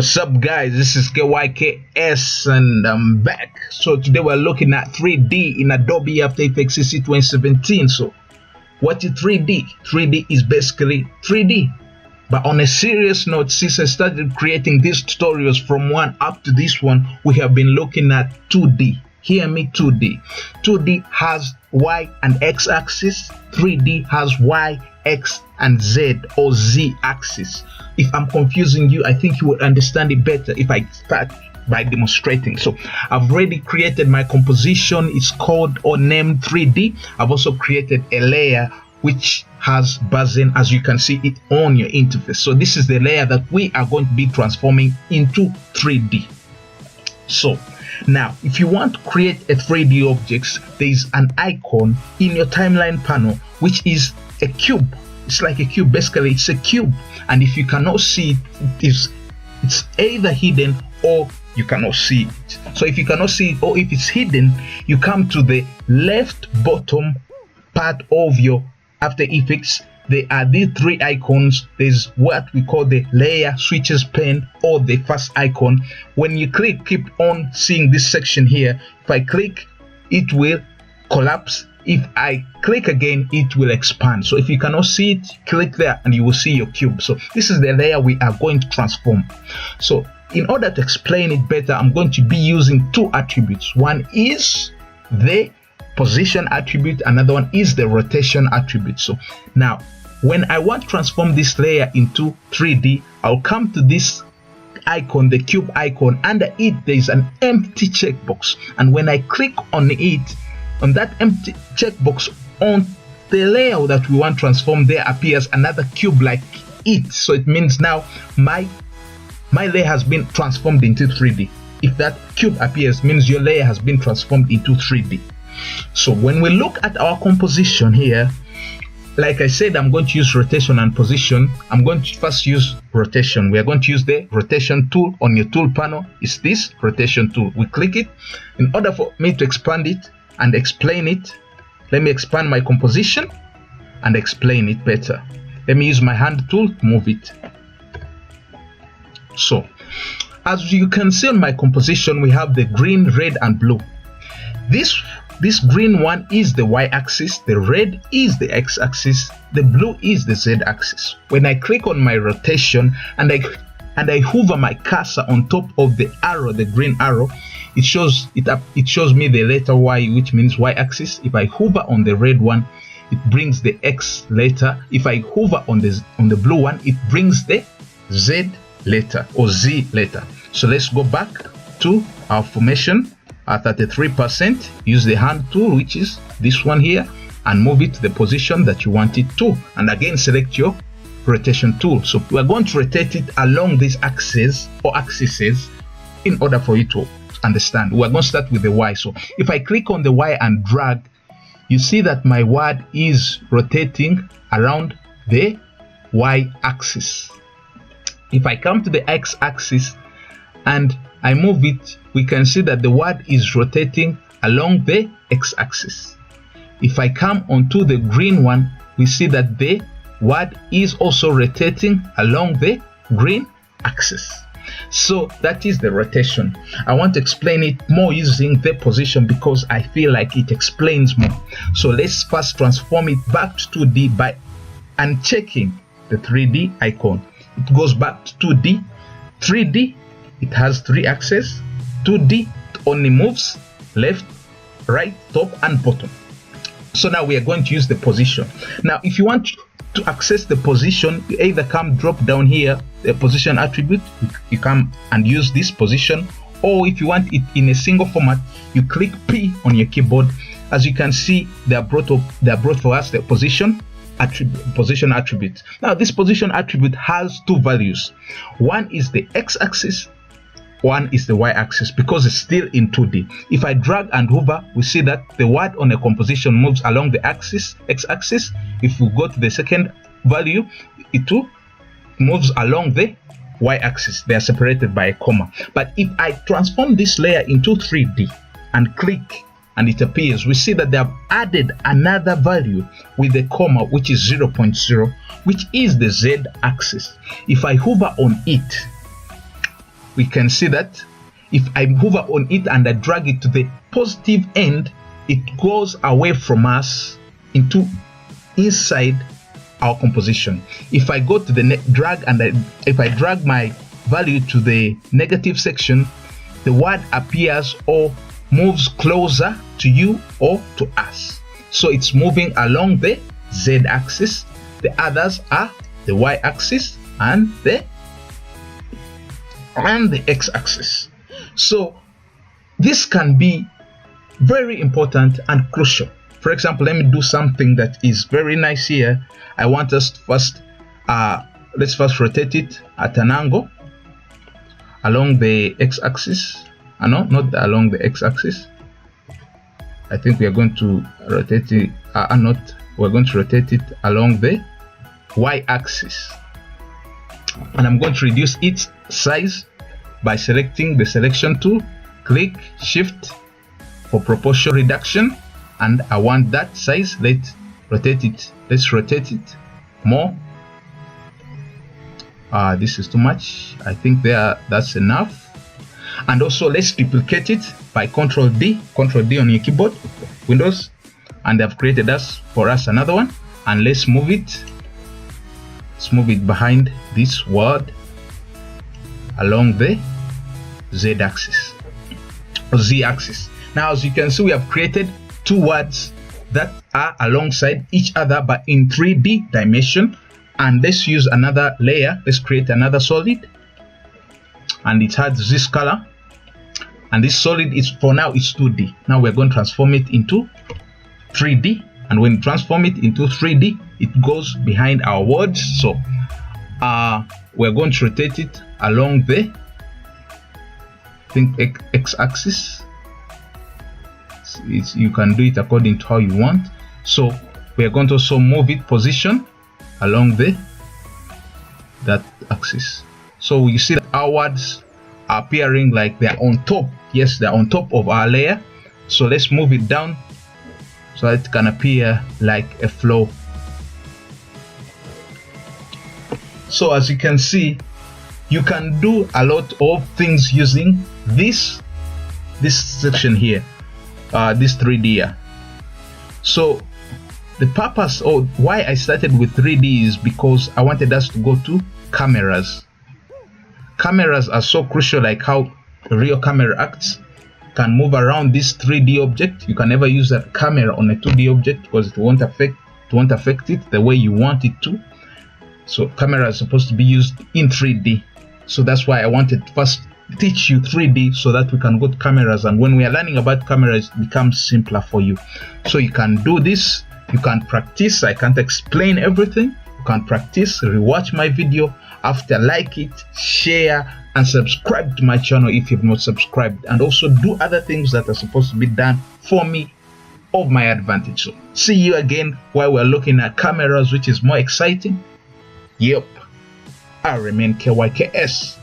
What's up, guys? This is KYKS and I'm back. So today we're looking at 3D in Adobe After Effects CC 2017. So what is 3D? 3D is basically 3D. But on a serious note, since I started creating these tutorials from one up to this one, we have been looking at 2D. Hear me, 2D. 2D has Y and X axis. 3D has Y, X and Z or Z axis. If I'm confusing you, I think you will understand it better if I start by demonstrating. So I've already created my composition. It's called or named 3D. I've also created a layer which has Buzen, as you can see it on your interface. So this is the layer that we are going to be transforming into 3D. So now, if you want to create a 3D object, there is an icon in your timeline panel, which is a cube. It's like a cube. Basically, it's a cube. And if you cannot see it, it's either hidden or you cannot see it. So if you cannot see it or if it's hidden, you come to the left bottom part of your After Effects. There are these three icons. There's what we call the layer switches pane or the first icon. When you click, keep on seeing this section here. If I click, it will collapse. If I click again, it will expand. So if you cannot see it, click there and you will see your cube. So this is the layer we are going to transform. So in order to explain it better, I'm going to be using two attributes. One is the position attribute, another one is the rotation attribute. So now when I want to transform this layer into 3D, I'll come to this icon, the cube icon. Under it there is an empty checkbox, and when I click on it, on that empty checkbox on the layer that we want to transform, there appears another cube like it. So it means now my layer has been transformed into 3D. If that cube appears, means your layer has been transformed into 3D. So when we look at our composition here, like I said, I'm going to use rotation and position. I'm going to first use rotation. We are going to use the rotation tool on your tool panel. It's this rotation tool. We click it. In order for me to expand it and explain it, let me expand my composition and explain it better. Let me use my hand tool to move it. So as you can see on my composition, we have the green, red and blue. This green one is the y-axis, the red is the x-axis, the blue is the z-axis. When I click on my rotation and I hover my cursor on top of the arrow, the green arrow, it shows me the letter Y, which means y-axis. If I hover on the red one, it brings the X letter. If I hover on the blue one, it brings the Z letter or Z letter. So let's go back to our formation. At 33%, use the hand tool, which is this one here, and move it to the position that you want it to. And again, select your rotation tool. So we're going to rotate it along this axis or axes in order for you to understand. We're going to start with the Y. So if I click on the Y and drag, you see that my word is rotating around the Y axis. If I come to the X axis and I move it, we can see that the word is rotating along the x-axis. If I come onto the green one, we see that the word is also rotating along the green axis. So that is the rotation. I want to explain it more using the position because I feel like it explains more. So let's first transform it back to 2D by unchecking the 3D icon. It goes back to 2D. 3D, it has three axes. 2D, it only moves left, right, top and bottom. So now we are going to use the position. Now if you want to access the position, you either come drop down here, the position attribute, you come and use this position, or if you want it in a single format, you click P on your keyboard. As you can see, they are brought for us the position attribute. Now this position attribute has two values. One is the x-axis, one is the y-axis, because it's still in 2D. If I drag and hover, we see that the word on a composition moves along the x-axis. If we go to the second value, it too moves along the y-axis. They are separated by a comma. But if I transform this layer into 3D and click and it appears, we see that they have added another value with a comma, which is 0.0, which is the z-axis. If I hover on it, we can see that if I hover on it and I drag it to the positive end, it goes away from us into inside our composition. If I go to the drag and if I drag my value to the negative section, the word appears or moves closer to you or to us. So it's moving along the Z axis. The others are the Y axis and the X axis. So this can be very important and crucial. For example, let me do something that is very nice here. I want us to first let's first rotate it at an angle along the X axis. No, not along the X axis. I think we are going to rotate it we're going to rotate it along the Y axis, and I'm going to reduce its size by selecting the selection tool, click shift for proportion reduction, and I want that size. Let's rotate it more. This is too much. I think that's enough. And also let's duplicate it by Control D on your keyboard, Windows, and I've created for us another one. And let's move it. Let's move it behind this word along the Z axis or Z axis. Now, as you can see, we have created two words that are alongside each other but in 3D dimension. And let's use another layer. Let's create another solid, and it has this color, and this solid is for now it's 2D. Now we're going to transform it into 3D, and when you transform it into 3D, it goes behind our words. So we're going to rotate it along the X axis. You can do it according to how you want. So we are going to also move it position along that axis. So you see that our words are appearing like they're on top. Yes, they're on top of our layer. So let's move it down so that it can appear like a flow. So as you can see, you can do a lot of things using this section here, this 3D here. So the purpose or why I started with 3D is because I wanted us to go to cameras. Cameras are so crucial, like how a real camera acts. Can move around this 3D object. You can never use a camera on a 2D object because it won't affect it the way you want it to. So camera is supposed to be used in 3D. So that's why I wanted to first teach you 3D so that we can go to cameras, and when we are learning about cameras, it becomes simpler for you. So you can do this, you can practice. I can't explain everything. You can practice, rewatch my video. After, like it, share, and subscribe to my channel if you've not subscribed, and also do other things that are supposed to be done for me of my advantage. So see you again while we're looking at cameras, which is more exciting. Yep, I remain KYKS.